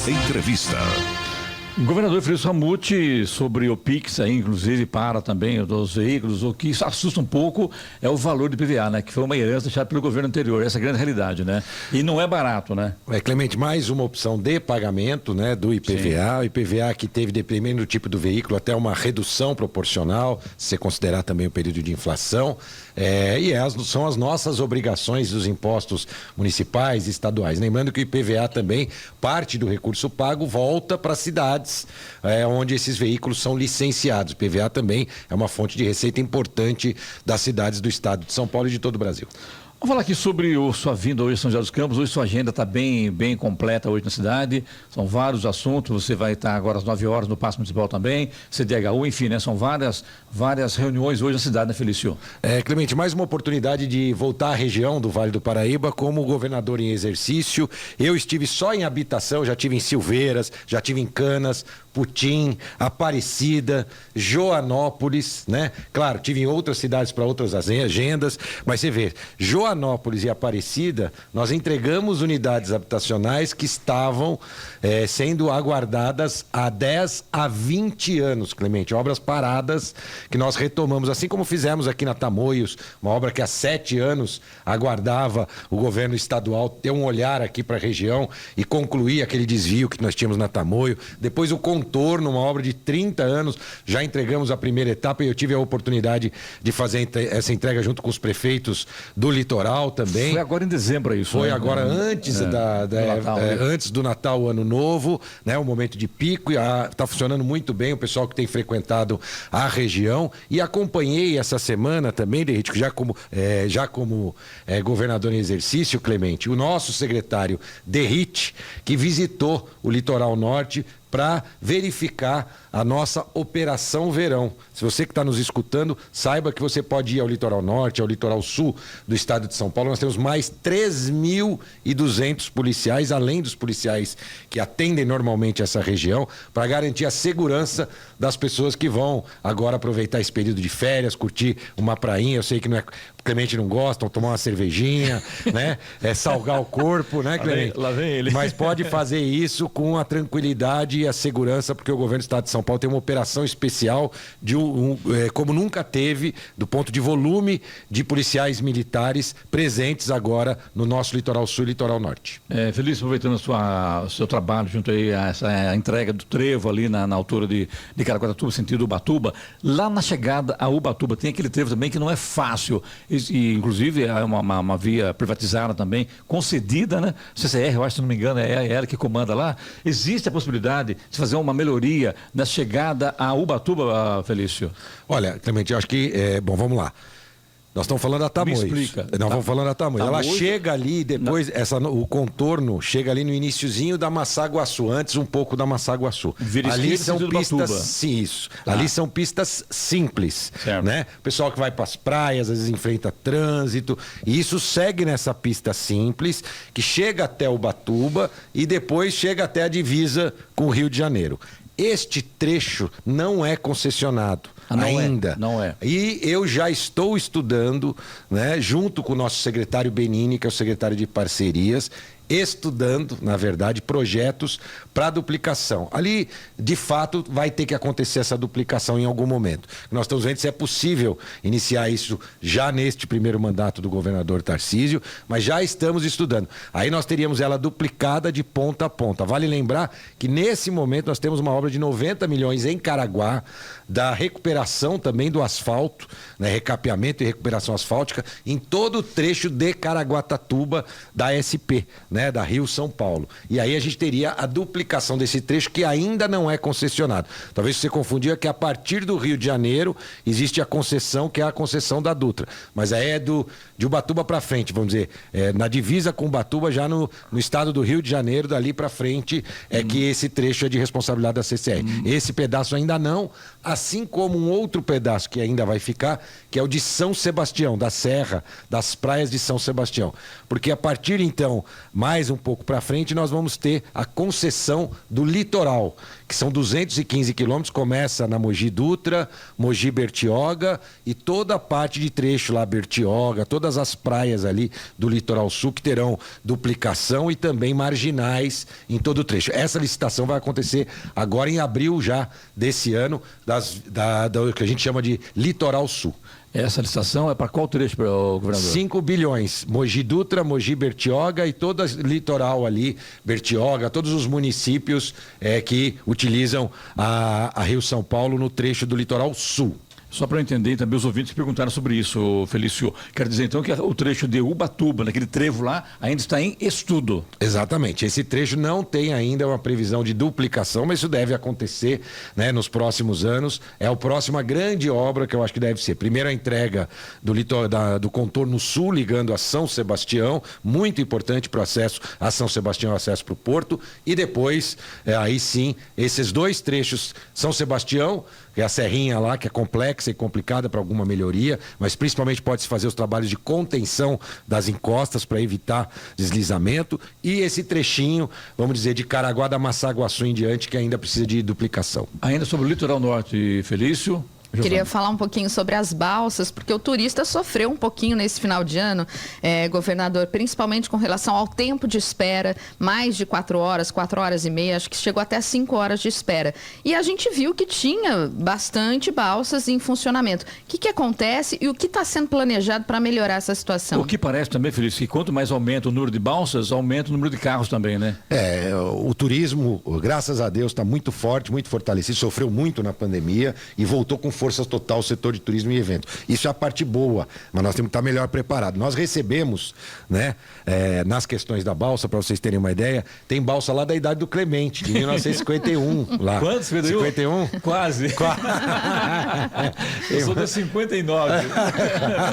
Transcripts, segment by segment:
Entrevista. O governador Felício Ramute, sobre o Pix, aí, inclusive, para também dos veículos, o que assusta um pouco é o valor do IPVA, né? Que foi uma herança deixada pelo governo anterior, essa é a grande realidade, né? E não é barato, né? Clemente, mais uma opção de pagamento, né, do IPVA. Sim. O IPVA que teve, dependendo do tipo do veículo, até uma redução proporcional, se você considerar também o período de inflação. São as nossas obrigações dos impostos municipais e estaduais. Lembrando que o IPVA também, parte do recurso pago, volta para cidades onde esses veículos são licenciados. O IPVA também é uma fonte de receita importante das cidades do estado de São Paulo e de todo o Brasil. Vamos falar aqui sobre sua vinda hoje em São José dos Campos. Hoje sua agenda está bem completa hoje na cidade. São vários assuntos. Você vai estar agora às 9 horas no Paço Municipal também, CDHU, enfim, né? São várias reuniões hoje na cidade, né, Felício? Clemente, mais uma oportunidade de voltar à região do Vale do Paraíba como governador em exercício. Eu estive só em habitação, já estive em Silveiras, já estive em Canas, Putim, Aparecida, Joanópolis, né? Claro, tive em outras cidades para outras agendas, mas você vê, Joanópolis e Aparecida, nós entregamos unidades habitacionais que estavam sendo aguardadas há 10 a 20 anos, Clemente, obras paradas que nós retomamos, assim como fizemos aqui na Tamoios, uma obra que há 7 anos aguardava o governo estadual ter um olhar aqui para a região e concluir aquele desvio que nós tínhamos na Tamoio. Depois o Contorno, uma obra de 30 anos, já entregamos a primeira etapa e eu tive a oportunidade de fazer essa entrega junto com os prefeitos do litoral também. Foi agora em dezembro isso. Foi agora antes do Natal, Ano Novo, né? Um momento de pico e está funcionando muito bem o pessoal que tem frequentado a região e acompanhei essa semana também, Derrite, já como governador em exercício, Clemente, o nosso secretário Derrite, que visitou o Litoral Norte para verificar a nossa Operação Verão. Se você que está nos escutando, saiba que você pode ir ao Litoral Norte, ao Litoral Sul do estado de São Paulo. Nós temos mais 3.200 policiais, além dos policiais que atendem normalmente essa região, para garantir a segurança das pessoas que vão agora aproveitar esse período de férias, curtir uma prainha. Eu sei que Clemente não gosta, tomar uma cervejinha, né? Salgar o corpo, né, Clemente? Lá vem ele. Mas pode fazer isso com a tranquilidade e a segurança, porque o governo do estado de São Paulo tem uma operação especial como nunca teve, do ponto de volume de policiais militares presentes agora no nosso Litoral Sul e Litoral Norte. Felício, aproveitando o seu trabalho junto aí a essa entrega do trevo ali na altura de Caraguatatuba, sentido Ubatuba, lá na chegada a Ubatuba tem aquele trevo também que não é fácil, e inclusive é uma via privatizada também, concedida, né? CCR, eu acho, se não me engano, é ela que comanda lá. Existe a possibilidade de fazer uma melhoria na chegada a Ubatuba, Felício? Olha, Clemente, eu acho que, vamos lá. Nós estamos falando da Tamoios. Me explica. Nós vamos falando da Tamoios. Ela chega ali, depois, o contorno chega ali no iniciozinho da Massaguaçu, antes um pouco da Massaguaçu. Ali são pistas, sim, isso. Ali são pistas simples, né? O pessoal que vai para as praias, às vezes enfrenta trânsito, e isso segue nessa pista simples, que chega até Ubatuba e depois chega até a divisa com o Rio de Janeiro. Este trecho não é concessionado ainda. Não é. E eu já estou estudando, né, junto com o nosso secretário Benini, que é o secretário de parcerias, estudando, na verdade, projetos para duplicação. Ali, de fato, vai ter que acontecer essa duplicação em algum momento. Nós estamos vendo se é possível iniciar isso já neste primeiro mandato do governador Tarcísio, mas já estamos estudando. Aí nós teríamos ela duplicada de ponta a ponta. Vale lembrar que nesse momento nós temos uma obra de 90 milhões em Caraguá, da recuperação também do asfalto, né, recapeamento e recuperação asfáltica em todo o trecho de Caraguatatuba da SP, né, da Rio São Paulo. E aí a gente teria a duplicação desse trecho que ainda não é concessionado. Talvez você confundia que a partir do Rio de Janeiro existe a concessão, que é a concessão da Dutra. Mas aí é de Ubatuba para frente, vamos dizer, na divisa com Ubatuba, já no estado do Rio de Janeiro, dali para frente, que esse trecho é de responsabilidade da CCR. Esse pedaço ainda não, assim como um outro pedaço que ainda vai ficar, que é o de São Sebastião, da Serra, das praias de São Sebastião. Porque a partir, então, mais um pouco para frente, nós vamos ter a concessão do litoral, que são 215 quilômetros, começa na Mogi Dutra, Mogi Bertioga e toda a parte de trecho lá, Bertioga, todas todas as praias ali do litoral sul que terão duplicação e também marginais em todo o trecho. Essa licitação vai acontecer agora em abril já desse ano, do que a gente chama de litoral sul. Essa licitação é para qual trecho, governador? 5 bilhões. Mogi Dutra, Mogi Bertioga e todo o litoral ali, Bertioga, todos os municípios que utilizam a Rio São Paulo no trecho do litoral sul. Só para eu entender, também os ouvintes perguntaram sobre isso, Felício. Quer dizer, então, que o trecho de Ubatuba, naquele trevo lá, ainda está em estudo. Exatamente. Esse trecho não tem ainda uma previsão de duplicação, mas isso deve acontecer, né, nos próximos anos. É a próxima grande obra que eu acho que deve ser. Primeiro a entrega do contorno sul, ligando a São Sebastião, muito importante para o acesso a São Sebastião, acesso para o porto. E depois, aí sim, esses 2 trechos, São Sebastião, que é a serrinha lá, que é complexa e complicada para alguma melhoria, mas principalmente pode-se fazer os trabalhos de contenção das encostas para evitar deslizamento, e esse trechinho, vamos dizer, de Caraguá da Massaguaçu em diante, que ainda precisa de duplicação. Ainda sobre o litoral norte, Felício? Queria falar um pouquinho sobre as balsas, porque o turista sofreu um pouquinho nesse final de ano, governador, principalmente com relação ao tempo de espera, mais de 4 horas, 4 horas e meia, acho que chegou até 5 horas de espera. E a gente viu que tinha bastante balsas em funcionamento. O que acontece e o que está sendo planejado para melhorar essa situação? O que parece também, Felício, que quanto mais aumenta o número de balsas, aumenta o número de carros também, né? O turismo, graças a Deus, está muito forte, muito fortalecido, sofreu muito na pandemia e voltou com força total o setor de turismo e evento. Isso é a parte boa, mas nós temos que estar melhor preparados. Nós recebemos, né, nas questões da balsa, para vocês terem uma ideia, tem balsa lá da idade do Clemente, de 1951. Lá. Quantos, 51? Quase. Eu sou de 59.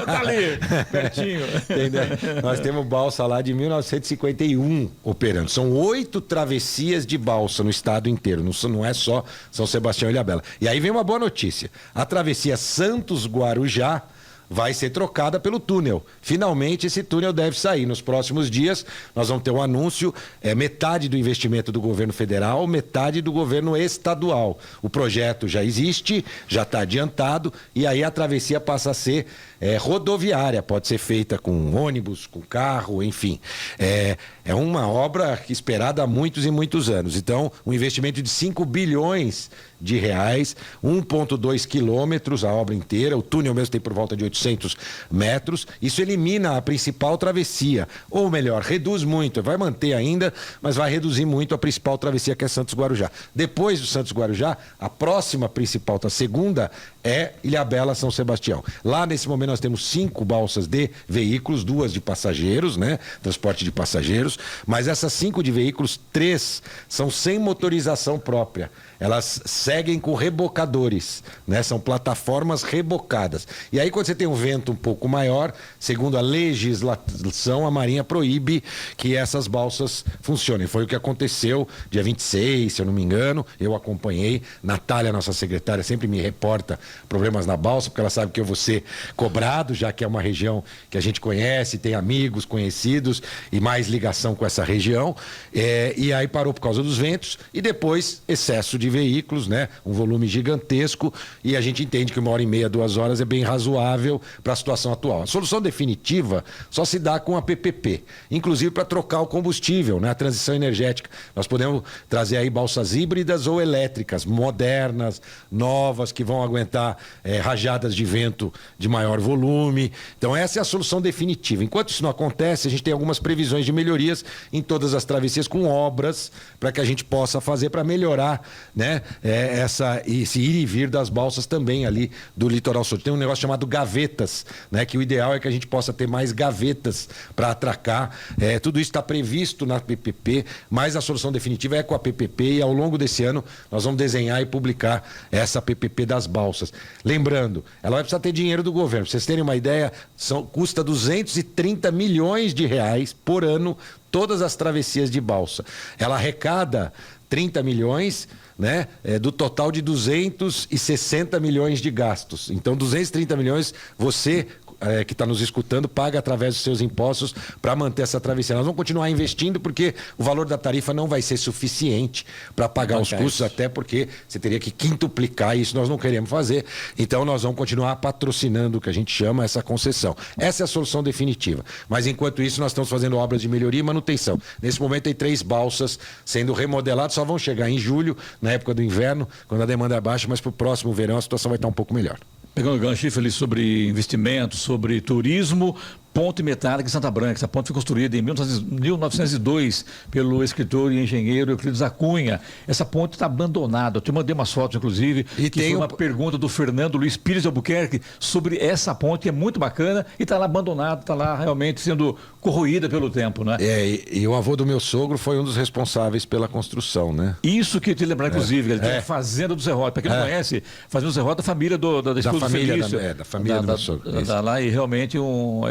Tá ali, pertinho. Entendeu? Nós temos balsa lá de 1951 operando. São 8 travessias de balsa no estado inteiro. Não é só São Sebastião e Ilhabela. E aí vem uma boa notícia. A travessia Santos-Guarujá vai ser trocada pelo túnel. Finalmente esse túnel deve sair. Nos próximos dias nós vamos ter um anúncio, metade do investimento do governo federal, metade do governo estadual. O projeto já existe, já está adiantado, e aí a travessia passa a ser rodoviária, pode ser feita com ônibus, com carro, enfim. É uma obra esperada há muitos e muitos anos. Então, um investimento de 5 bilhões de reais, 1,2 quilômetros a obra inteira, o túnel mesmo tem por volta de 800 metros, isso elimina a principal travessia, ou melhor, reduz muito, vai manter ainda, mas vai reduzir muito a principal travessia, que é Santos Guarujá. Depois do Santos Guarujá, a próxima principal, a segunda, é Ilhabela São Sebastião. Lá nesse momento nós temos 5 balsas de veículos, 2 de passageiros, né? Transporte de passageiros, mas essas 5 de veículos, 3 são sem motorização própria. Elas seguem com rebocadores, né? São plataformas rebocadas. E aí quando você tem um vento um pouco maior, segundo a legislação, a Marinha proíbe que essas balsas funcionem. Foi o que aconteceu dia 26, se eu não me engano, eu acompanhei. Natália, nossa secretária, sempre me reporta problemas na balsa, porque ela sabe que eu vou ser cobrado, já que é uma região que a gente conhece, tem amigos, conhecidos e mais ligação com essa região. E aí parou por causa dos ventos e depois excesso de veículos, né? Um volume gigantesco, e a gente entende que 1h30, 2 horas é bem razoável para a situação atual. A solução definitiva só se dá com a PPP, inclusive para trocar o combustível, né? A transição energética. Nós podemos trazer aí balsas híbridas ou elétricas, modernas, novas, que vão aguentar rajadas de vento de maior volume. Então essa é a solução definitiva. Enquanto isso não acontece, a gente tem algumas previsões de melhorias em todas as travessias, com obras para que a gente possa fazer para melhorar, né, esse ir e vir das balsas também ali do litoral sul. Tem um negócio chamado gavetas, né, que o ideal é que a gente possa ter mais gavetas para atracar. Tudo isso está previsto na PPP, mas a solução definitiva é com a PPP, e ao longo desse ano nós vamos desenhar e publicar essa PPP das balsas. Lembrando, ela vai precisar ter dinheiro do governo. Para vocês terem uma ideia, custa 230 milhões de reais por ano todas as travessias de balsa. Ela arrecada 30 milhões, né, do total de 260 milhões de gastos. Então, 230 milhões, você que está nos escutando paga através dos seus impostos para manter essa travessia. Nós vamos continuar investindo porque o valor da tarifa não vai ser suficiente para pagar os custos, até porque você teria que quintuplicar isso, nós não queremos fazer. Então nós vamos continuar patrocinando o que a gente chama essa concessão. Essa é a solução definitiva. Mas enquanto isso nós estamos fazendo obras de melhoria e manutenção. Nesse momento tem 3 balsas sendo remodeladas, só vão chegar em julho, na época do inverno, quando a demanda é baixa, mas para o próximo verão a situação vai estar um pouco melhor. Pegando o gancho, Feliz, sobre investimento, sobre turismo, ponte metálica em Santa Branca. Essa ponte foi construída em 1902 pelo escritor e engenheiro Euclides da Cunha. Essa ponte está abandonada. Eu te mandei umas fotos, inclusive, e que tem uma pergunta do Fernando Luiz Pires de Albuquerque sobre essa ponte, que é muito bacana e está lá abandonada, está lá realmente sendo corroída pelo tempo, né? E o avô do meu sogro foi um dos responsáveis pela construção, né? Isso que eu te lembrar, inclusive, ele tem a Fazenda do Zé Rota. Para quem não conhece, Fazenda do Zé Rota é a família da esposa do Felício. Da família do meu sogro. Lá, e realmente é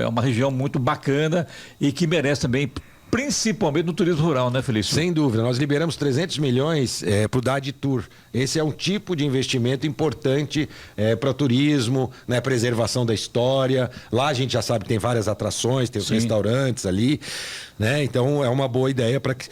uma região muito bacana e que merece também, principalmente no turismo rural, né, Felício? Sem dúvida. Nós liberamos 300 milhões para o DAD Tour. Esse é um tipo de investimento importante para o turismo, né, preservação da história. Lá a gente já sabe que tem várias atrações, tem os restaurantes ali, né? Então é uma boa ideia para que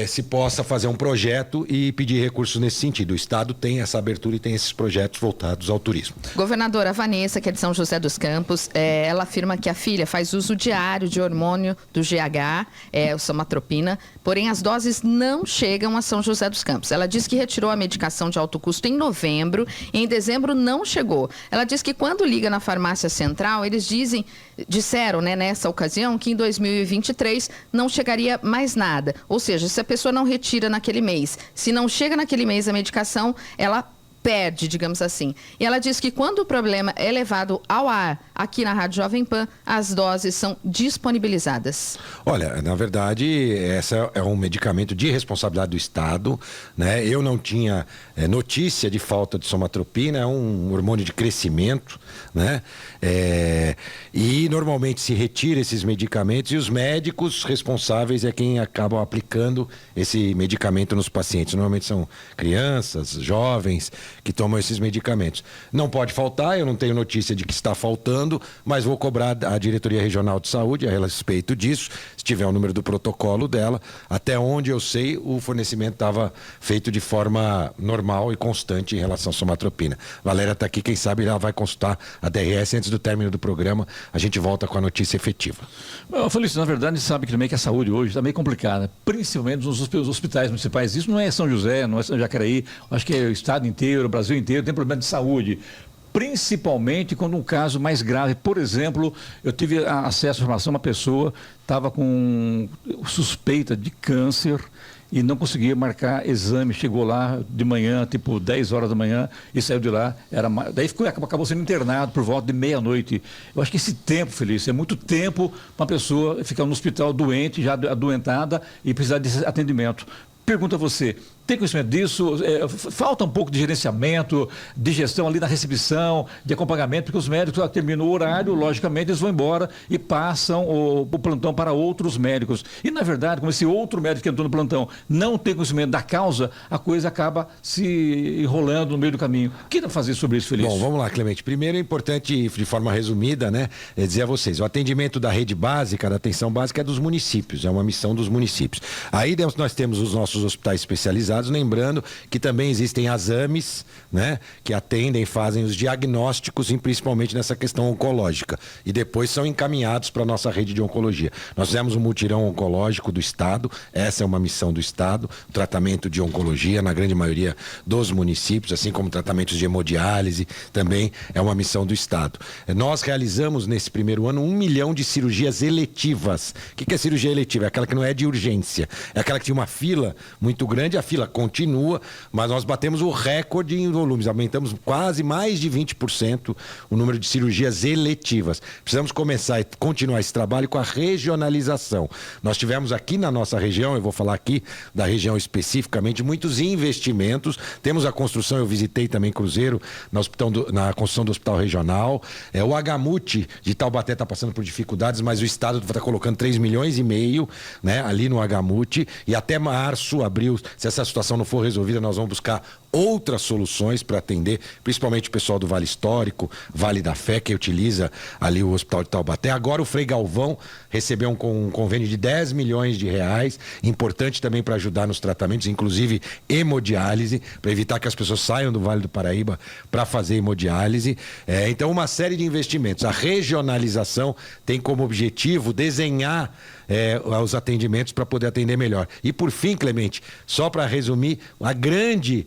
se possa fazer um projeto e pedir recursos nesse sentido. O Estado tem essa abertura e tem esses projetos voltados ao turismo. Governadora Vanessa, que é de São José dos Campos, ela afirma que a filha faz uso diário de hormônio do GH, o somatropina, porém as doses não chegam a São José dos Campos. Ela diz que retirou a medicação de alto custo em novembro e em dezembro não chegou. Ela diz que quando liga na farmácia central, eles disseram, né, nessa ocasião, que em 2023 não chegaria mais nada. Ou seja, se a pessoa não retira naquele mês, se não chega naquele mês a medicação, ela perde, digamos assim. E ela diz que quando o problema é levado ao ar aqui na Rádio Jovem Pan, as doses são disponibilizadas. Olha, na verdade, essa é um medicamento de responsabilidade do Estado, né? Eu não tinha notícia de falta de somatropina, é um hormônio de crescimento, né? E normalmente se retira esses medicamentos e os médicos responsáveis é quem acabam aplicando esse medicamento nos pacientes. Normalmente são crianças, jovens que tomam esses medicamentos. Não pode faltar, eu não tenho notícia de que está faltando, mas vou cobrar a Diretoria Regional de Saúde a respeito disso, se tiver o número do protocolo dela. Até onde eu sei, o fornecimento estava feito de forma normal e constante em relação à somatropina. Valéria está aqui, quem sabe ela vai consultar a DRS antes do término do programa, a gente volta com a notícia efetiva. Felício, na verdade, a gente sabe que também que a saúde hoje está meio complicada, principalmente nos hospitais municipais. Isso não é São José, não é São Jacareí, acho que é o estado inteiro, o Brasil inteiro tem problema de saúde, principalmente quando um caso mais grave. Por exemplo, eu tive acesso à informação, uma pessoa estava com suspeita de câncer e não conseguia marcar exame, chegou lá de manhã, tipo 10 horas da manhã, e saiu de lá, daí acabou sendo internado por volta de meia-noite. Eu acho que esse tempo, Felício, é muito tempo para uma pessoa ficar no hospital doente, já adoentada, e precisar de atendimento. Pergunto a você, tem conhecimento disso? Falta um pouco de gerenciamento, de gestão ali na recepção, de acompanhamento, porque os médicos terminam o horário, logicamente eles vão embora e passam o plantão para outros médicos. E, na verdade, como esse outro médico que entrou no plantão não tem conhecimento da causa, a coisa acaba se enrolando no meio do caminho. O que dá para fazer sobre isso, Felício? Bom, vamos lá, Clemente. Primeiro é importante, de forma resumida, né, dizer a vocês, o atendimento da rede básica, da atenção básica é dos municípios, é uma missão dos municípios. Aí nós temos os nossos hospitais especializados, lembrando que também existem as AMES, né, que atendem e fazem os diagnósticos, principalmente nessa questão oncológica, e depois são encaminhados para a nossa rede de oncologia. Nós fizemos um mutirão oncológico do Estado, essa é uma missão do Estado, o tratamento de oncologia na grande maioria dos municípios, assim como tratamentos de hemodiálise, também é uma missão do Estado. Nós realizamos nesse primeiro ano 1 milhão de cirurgias eletivas. O que é cirurgia eletiva? É aquela que não é de urgência, é aquela que tinha uma fila muito grande, a fila continua, mas nós batemos o recorde em volumes, aumentamos quase mais de 20% o número de cirurgias eletivas. Precisamos começar e continuar esse trabalho com a regionalização. Nós tivemos aqui na nossa região, eu vou falar aqui da região especificamente, muitos investimentos. Temos a construção, eu visitei também Cruzeiro, na construção do Hospital Regional. O HMUT de Taubaté está passando por dificuldades, mas o Estado está colocando 3,5 milhões, né, ali no HMUT, e até março, abril, se essa situação não for resolvida, nós vamos buscar outras soluções para atender, principalmente o pessoal do Vale Histórico, Vale da Fé, que utiliza ali o Hospital de Taubaté. Agora o Frei Galvão recebeu um convênio de 10 milhões de reais, importante também para ajudar nos tratamentos, inclusive hemodiálise, para evitar que as pessoas saiam do Vale do Paraíba para fazer hemodiálise. Então, uma série de investimentos. A regionalização tem como objetivo desenhar os atendimentos para poder atender melhor. E por fim, Clemente, só para resumir, a grande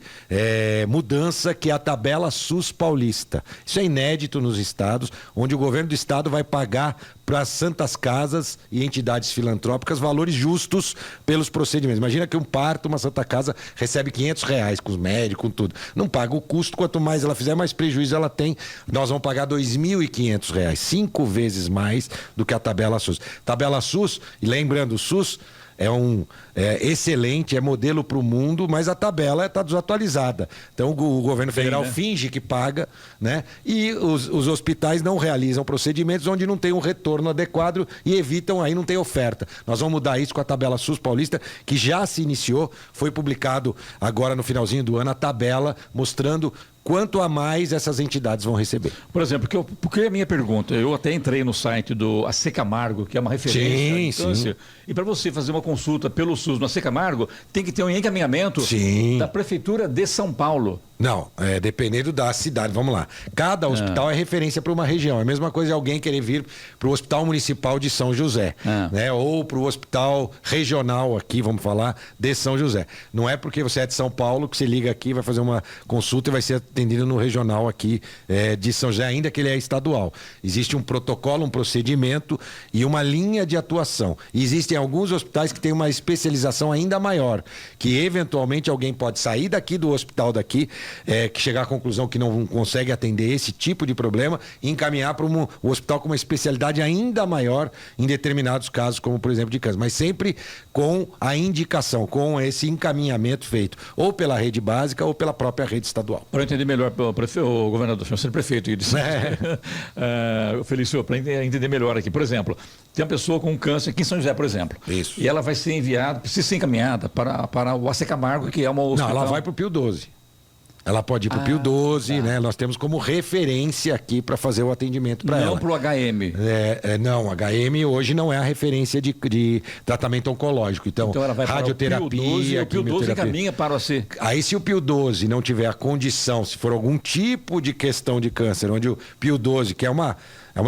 mudança que é a tabela SUS paulista. Isso é inédito nos estados, onde o governo do estado vai pagar para as santas casas e entidades filantrópicas valores justos pelos procedimentos. Imagina que um parto, uma santa casa recebe R$500 com os médicos, com tudo. Não paga o custo, quanto mais ela fizer, mais prejuízo ela tem. Nós vamos pagar R$2.500, 5 vezes mais do que a tabela SUS. Tabela SUS, e lembrando, o SUS é excelente, é modelo para o mundo, mas a tabela está desatualizada. Então o governo federal finge que paga, né? E os hospitais não realizam procedimentos onde não tem um retorno adequado e evitam, aí não tem oferta. Nós vamos mudar isso com a tabela SUS paulista, que já se iniciou, foi publicado agora no finalzinho do ano a tabela mostrando quanto a mais essas entidades vão receber. Por exemplo, porque a minha pergunta, eu até entrei no site do AC Camargo, que é uma referência de câncer, e para você fazer uma consulta pelo SUS no AC Camargo, tem que ter um encaminhamento da Prefeitura de São Paulo. Não, dependendo da cidade, vamos lá. Cada hospital é referência para uma região. É a mesma coisa alguém querer vir para o Hospital Municipal de São José, né? Ou para o Hospital Regional aqui, vamos falar, de São José. Não é porque você é de São Paulo que você liga aqui, vai fazer uma consulta e vai ser atendido no regional aqui de São José, ainda que ele é estadual. Existe um protocolo, um procedimento e uma linha de atuação. E existem alguns hospitais que têm uma especialização ainda maior, que eventualmente alguém pode sair daqui do hospital daqui, que chegar à conclusão que não consegue atender esse tipo de problema e encaminhar para o hospital com uma especialidade ainda maior em determinados casos, como por exemplo de câncer, mas sempre com a indicação, com esse encaminhamento feito ou pela rede básica ou pela própria rede estadual. Para entender melhor, o governador, senhor prefeito, Felício, para entender melhor aqui, por exemplo, tem uma pessoa com câncer aqui em São José, por exemplo, e ela vai ser enviada, precisa ser encaminhada para o AC Camargo, que é uma hospital. Não, ela vai para o Pio 12. Ela pode ir para o Pio 12, né? Nós temos como referência aqui para fazer o atendimento para ela. Não para o HM. Não, HM hoje não é a referência de tratamento oncológico. Então ela vai radioterapia, o Pio 12 encaminha para você. Aí se o Pio 12 não tiver a condição, se for algum tipo de questão de câncer, onde o Pio 12, que é uma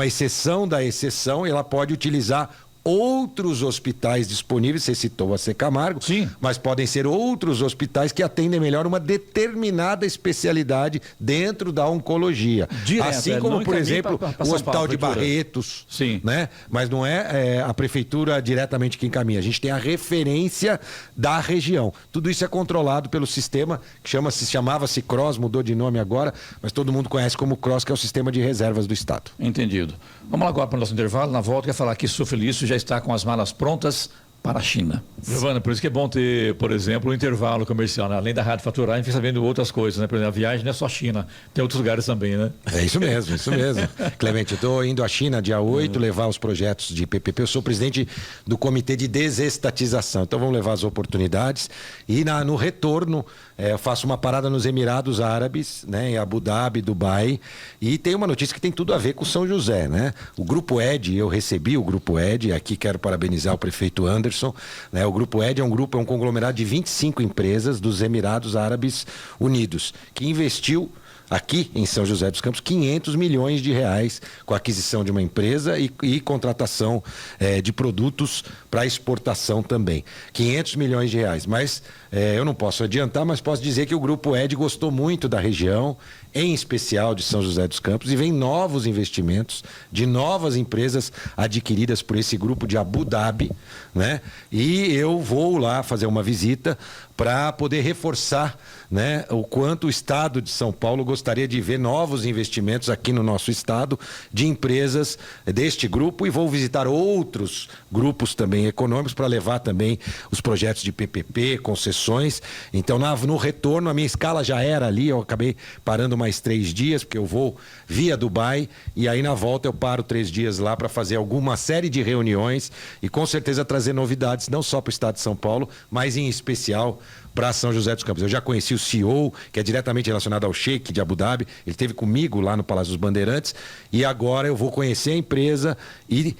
exceção da exceção, ela pode utilizar outros hospitais disponíveis, você citou o AC Camargo, mas podem ser outros hospitais que atendem melhor uma determinada especialidade dentro da oncologia. Assim como, por exemplo, o Hospital de Barretos, né? Mas não é a prefeitura diretamente que encaminha. A gente tem a referência da região. Tudo isso é controlado pelo sistema que chamava-se CROSS, mudou de nome agora, mas todo mundo conhece como CROSS, que é o Sistema de Reservas do Estado. Entendido. Vamos lá agora para o nosso intervalo. Na volta, quer falar que sou Felício já está com as malas prontas para a China. Giovana, por isso que é bom ter, por exemplo, um intervalo comercial, né? Além da rádio faturar, a gente fica sabendo outras coisas, né? Por exemplo, a viagem não é só China, tem outros lugares também, né? É isso mesmo, isso mesmo. Clemente, eu estou indo à China dia 8, levar os projetos de PPP. Eu sou presidente do Comitê de Desestatização, então vamos levar as oportunidades e no retorno eu faço uma parada nos Emirados Árabes, né? Em Abu Dhabi, Dubai, e tem uma notícia que tem tudo a ver com São José, né? O Grupo ED, eu recebi o Grupo ED, aqui quero parabenizar o prefeito Anderson, né? O Grupo ED é um conglomerado de 25 empresas dos Emirados Árabes Unidos, que investiu aqui em São José dos Campos, 500 milhões de reais com a aquisição de uma empresa e contratação de produtos para exportação também. 500 milhões de reais. Mas eu não posso adiantar, mas posso dizer que o Grupo ED gostou muito da região, em especial de São José dos Campos, e vem novos investimentos de novas empresas adquiridas por esse grupo de Abu Dhabi, né? E eu vou lá fazer uma visita para poder reforçar, né, o quanto o Estado de São Paulo gostaria de ver novos investimentos aqui no nosso estado de empresas deste grupo, e vou visitar outros grupos também econômicos para levar também os projetos de PPP, concessões. Então, no retorno, a minha escala já era ali, eu acabei parando mais 3 dias, porque eu vou via Dubai, e aí na volta eu paro 3 dias lá para fazer alguma série de reuniões e com certeza trazer novidades, não só para o estado de São Paulo, mas em especial para São José dos Campos. Eu já conheci o CEO, que é diretamente relacionado ao Sheik de Abu Dhabi, ele esteve comigo lá no Palácio dos Bandeirantes, e agora eu vou conhecer a empresa e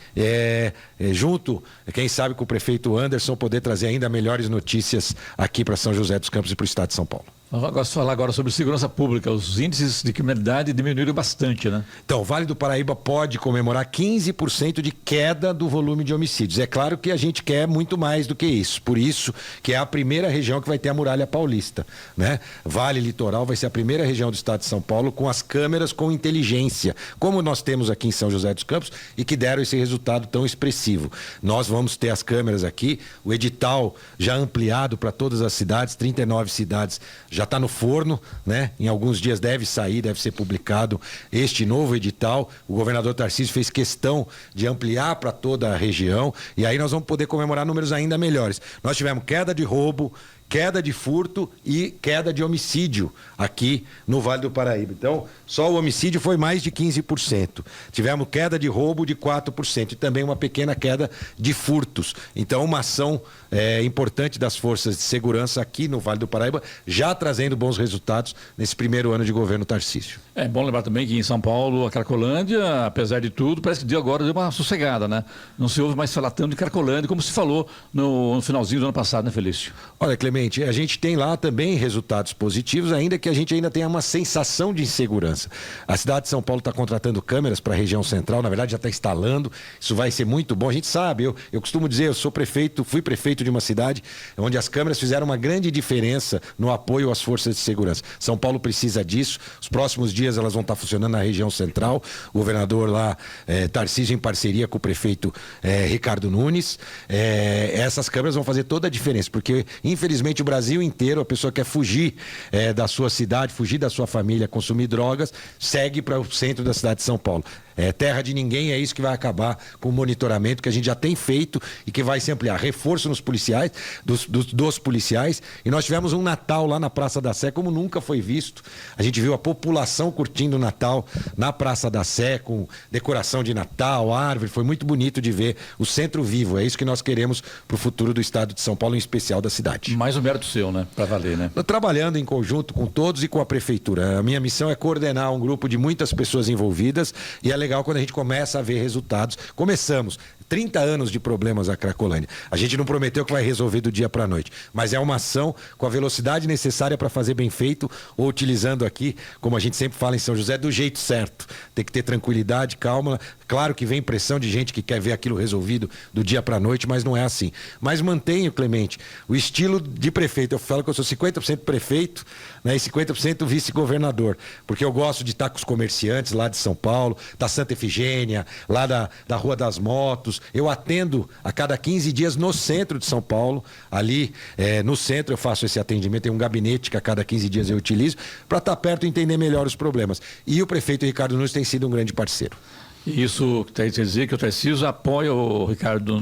junto, quem sabe com o prefeito Anderson, poder trazer ainda melhores notícias aqui para São José dos Campos e para o estado de São Paulo. Vamos falar agora sobre segurança pública. Os índices de criminalidade diminuíram bastante, né? Então, o Vale do Paraíba pode comemorar 15% de queda do volume de homicídios. É claro que a gente quer muito mais do que isso. Por isso que é a primeira região que vai ter a Muralha Paulista, né? Vale Litoral vai ser a primeira região do estado de São Paulo com as câmeras com inteligência, como nós temos aqui em São José dos Campos e que deram esse resultado tão expressivo. Nós vamos ter as câmeras aqui, o edital já ampliado para todas as cidades, 39 cidades já está no forno, né? Em alguns dias deve sair, deve ser publicado este novo edital. O governador Tarcísio fez questão de ampliar para toda a região e aí nós vamos poder comemorar números ainda melhores. Nós tivemos queda de roubo, queda de furto e queda de homicídio aqui no Vale do Paraíba. Então, só o homicídio foi mais de 15%. Tivemos queda de roubo de 4% e também uma pequena queda de furtos. Então, uma ação importante das forças de segurança aqui no Vale do Paraíba, já trazendo bons resultados nesse primeiro ano de governo Tarcísio. É bom lembrar também que em São Paulo, a Cracolândia, apesar de tudo, parece que agora deu uma sossegada, né? Não se ouve mais falar tanto de Cracolândia, como se falou no finalzinho do ano passado, né, Felício? Olha, Clemente, a gente tem lá também resultados positivos, ainda que a gente ainda tenha uma sensação de insegurança. A cidade de São Paulo está contratando câmeras para a região central, na verdade já está instalando, isso vai ser muito bom. A gente sabe, eu costumo dizer, eu sou prefeito, fui prefeito de uma cidade onde as câmeras fizeram uma grande diferença no apoio às forças de segurança. São Paulo precisa disso, os próximos dias elas vão estar funcionando na região central, o governador lá, Tarcísio, em parceria com o prefeito Ricardo Nunes, essas câmeras vão fazer toda a diferença, porque infelizmente o Brasil inteiro, a pessoa quer fugir da sua cidade, fugir da sua família, consumir drogas, segue para o centro da cidade de São Paulo. Terra de ninguém, é isso que vai acabar com o monitoramento que a gente já tem feito e que vai se ampliar. Reforço nos policiais, dos policiais. E nós tivemos um Natal lá na Praça da Sé, como nunca foi visto. A gente viu a população curtindo o Natal na Praça da Sé, com decoração de Natal, árvore. Foi muito bonito de ver o centro vivo. É isso que nós queremos para o futuro do estado de São Paulo, em especial da cidade. Mais um mérito seu, né? Para valer, né? Trabalhando em conjunto com todos e com a prefeitura. A minha missão é coordenar um grupo de muitas pessoas envolvidas e é legal quando a gente começa a ver resultados. Começamos 30 anos de problemas a Cracolândia. A gente não prometeu que vai resolver do dia para a noite, mas é uma ação com a velocidade necessária para fazer bem feito, ou utilizando aqui, como a gente sempre fala em São José, do jeito certo. Tem que ter tranquilidade, calma. Claro que vem pressão de gente que quer ver aquilo resolvido do dia para a noite, mas não é assim. Mas mantenho, Clemente, o estilo de prefeito. Eu falo que eu sou 50% prefeito, né, e 50% vice-governador, porque eu gosto de estar com os comerciantes lá de São Paulo, da Santa Efigênia, lá da Rua das Motos. Eu atendo a cada 15 dias no centro de São Paulo, ali no centro eu faço esse atendimento, tem um gabinete que a cada 15 dias eu utilizo, para estar perto e entender melhor os problemas. E o prefeito Ricardo Nunes tem sido um grande parceiro. Isso quer dizer que o Tarcísio apoia o Ricardo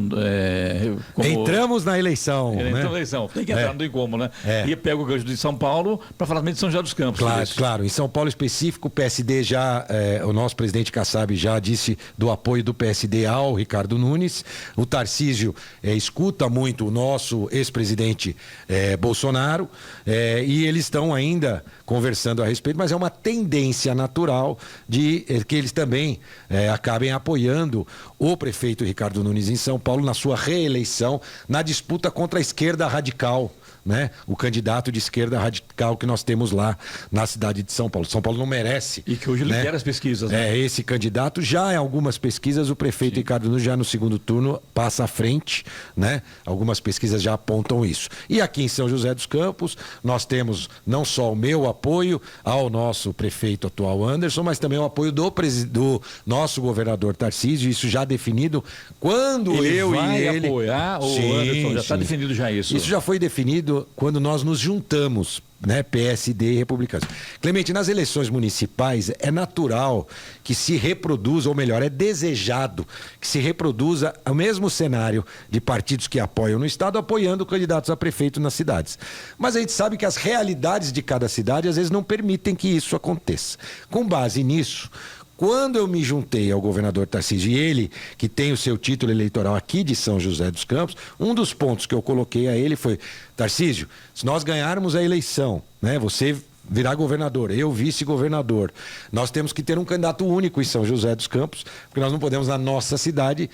como... Entramos na eleição. Entramos na eleição. Tem que entrar, não tem como, né? E pega o gancho de São Paulo para falar também de São José dos Campos. Claro. Em São Paulo específico, o PSD já, o nosso presidente Kassab já disse do apoio do PSD ao Ricardo Nunes. O Tarcísio escuta muito o nosso ex-presidente Bolsonaro e eles estão ainda conversando a respeito, mas é uma tendência natural de que eles também acabem apoiando o prefeito Ricardo Nunes em São Paulo na sua reeleição na disputa contra a esquerda radical, né? O candidato de esquerda radical que nós temos lá na cidade de São Paulo. São Paulo não merece. E que hoje lidera as pesquisas, né? Esse candidato já em algumas pesquisas, o prefeito Ricardo Nunes já no segundo turno passa à frente, né? Algumas pesquisas já apontam isso. E aqui em São José dos Campos, nós temos não só o meu apoio ao nosso prefeito atual Anderson, mas também o apoio do nosso governador Tarcísio, isso já definido quando ele eu vai e ele apoiar o Anderson, já está definido já isso. Isso já foi definido quando nós nos juntamos, né, PSD e republicanos. Clemente, nas eleições municipais é natural que se reproduza, ou melhor, é desejado que se reproduza o mesmo cenário de partidos que apoiam no estado, apoiando candidatos a prefeito nas cidades. Mas a gente sabe que as realidades de cada cidade às vezes não permitem que isso aconteça. Com base nisso, quando eu me juntei ao governador Tarcísio, e ele, que tem o seu título eleitoral aqui de São José dos Campos, um dos pontos que eu coloquei a ele foi: Tarcísio, se nós ganharmos a eleição, né, você virar governador, eu vice-governador, nós temos que ter um candidato único em São José dos Campos, porque nós não podemos na nossa cidade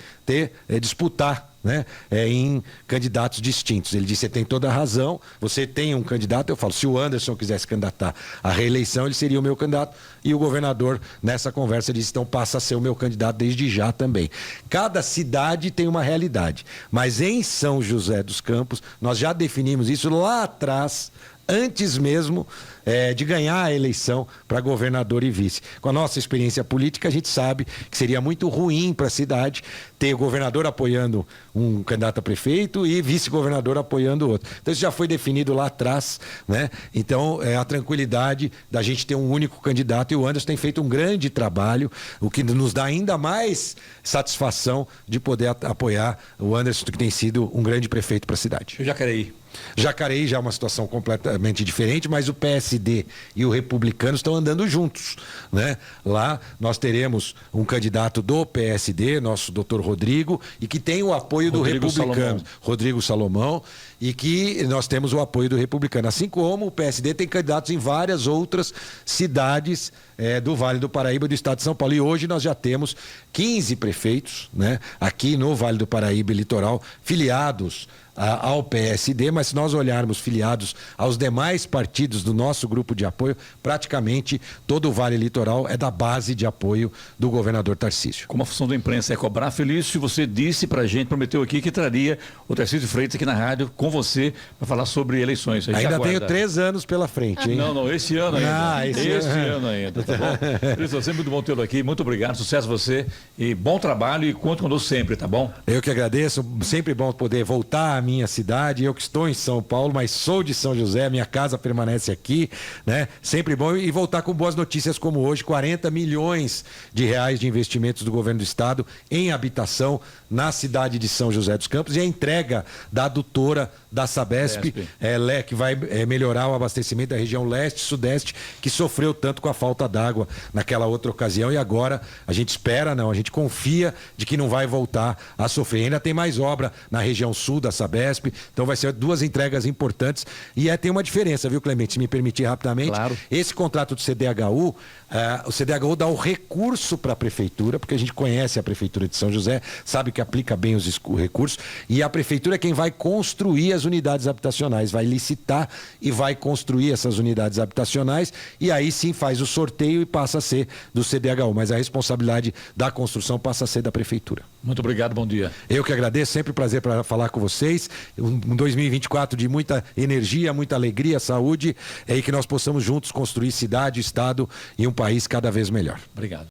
disputar, né, em candidatos distintos. Ele disse: você tem toda a razão, você tem um candidato. Eu falo: se o Anderson quisesse candidatar à reeleição, ele seria o meu candidato. E o governador, nessa conversa, disse: então passa a ser o meu candidato desde já também. Cada cidade tem uma realidade, mas em São José dos Campos, nós já definimos isso lá atrás, antes mesmo de ganhar a eleição para governador e vice. Com a nossa experiência política, a gente sabe que seria muito ruim para a cidade ter o governador apoiando um candidato a prefeito e vice-governador apoiando outro. Então isso já foi definido lá atrás, né? Então a tranquilidade da gente ter um único candidato, e o Anderson tem feito um grande trabalho, o que nos dá ainda mais satisfação de poder apoiar o Anderson, que tem sido um grande prefeito para a cidade. Jacareí já é uma situação completamente diferente, mas o PSD e o Republicano estão andando juntos, né? Lá nós teremos um candidato do PSD, nosso doutor Rodrigo, e que tem o apoio do Republicano, Rodrigo Salomão, e que nós temos o apoio do Republicano. Assim como o PSD tem candidatos em várias outras cidades do Vale do Paraíba e do estado de São Paulo. E hoje nós já temos 15 prefeitos, né, aqui no Vale do Paraíba e Litoral, filiados ao PSD, mas se nós olharmos filiados aos demais partidos do nosso grupo de apoio, praticamente todo o Vale Litoral é da base de apoio do governador Tarcísio. Como a função da imprensa é cobrar, Felício, você disse pra gente, prometeu aqui que traria o Tarcísio Freitas aqui na rádio com você para falar sobre eleições. Ainda tenho 3 anos pela frente, hein? Não, esse ano ainda. Esse ano ainda, tá bom? Felício, sempre muito bom tê-lo aqui, muito obrigado, sucesso a você e bom trabalho, e conte conosco sempre, tá bom? Eu que agradeço, sempre bom poder voltar à minha cidade. Eu que estou em São Paulo, mas sou de São José, minha casa permanece aqui, né? Sempre bom, e voltar com boas notícias como hoje: 40 milhões de reais de investimentos do governo do estado em habitação na cidade de São José dos Campos, e a entrega da adutora da Sabesp, que vai melhorar o abastecimento da região leste e sudeste, que sofreu tanto com a falta d'água naquela outra ocasião, e agora a gente espera, a gente confia de que não vai voltar a sofrer. Ainda tem mais obra na região sul da Sabesp, então vai ser 2 entregas importantes, e tem uma diferença, viu, Clemente, se me permitir rapidamente. Claro. Esse contrato do CDHU, o CDHU dá o recurso para a prefeitura, porque a gente conhece a prefeitura de São José, sabe que aplica bem os recursos, e a prefeitura é quem vai construir as unidades habitacionais, vai licitar e vai construir essas unidades habitacionais, e aí sim faz o sorteio e passa a ser do CDHU, mas a responsabilidade da construção passa a ser da prefeitura. Muito obrigado, bom dia. Eu que agradeço, sempre um prazer para falar com vocês. Um 2024 de muita energia, muita alegria, saúde, e que nós possamos juntos construir cidade, estado e um país cada vez melhor. Obrigado.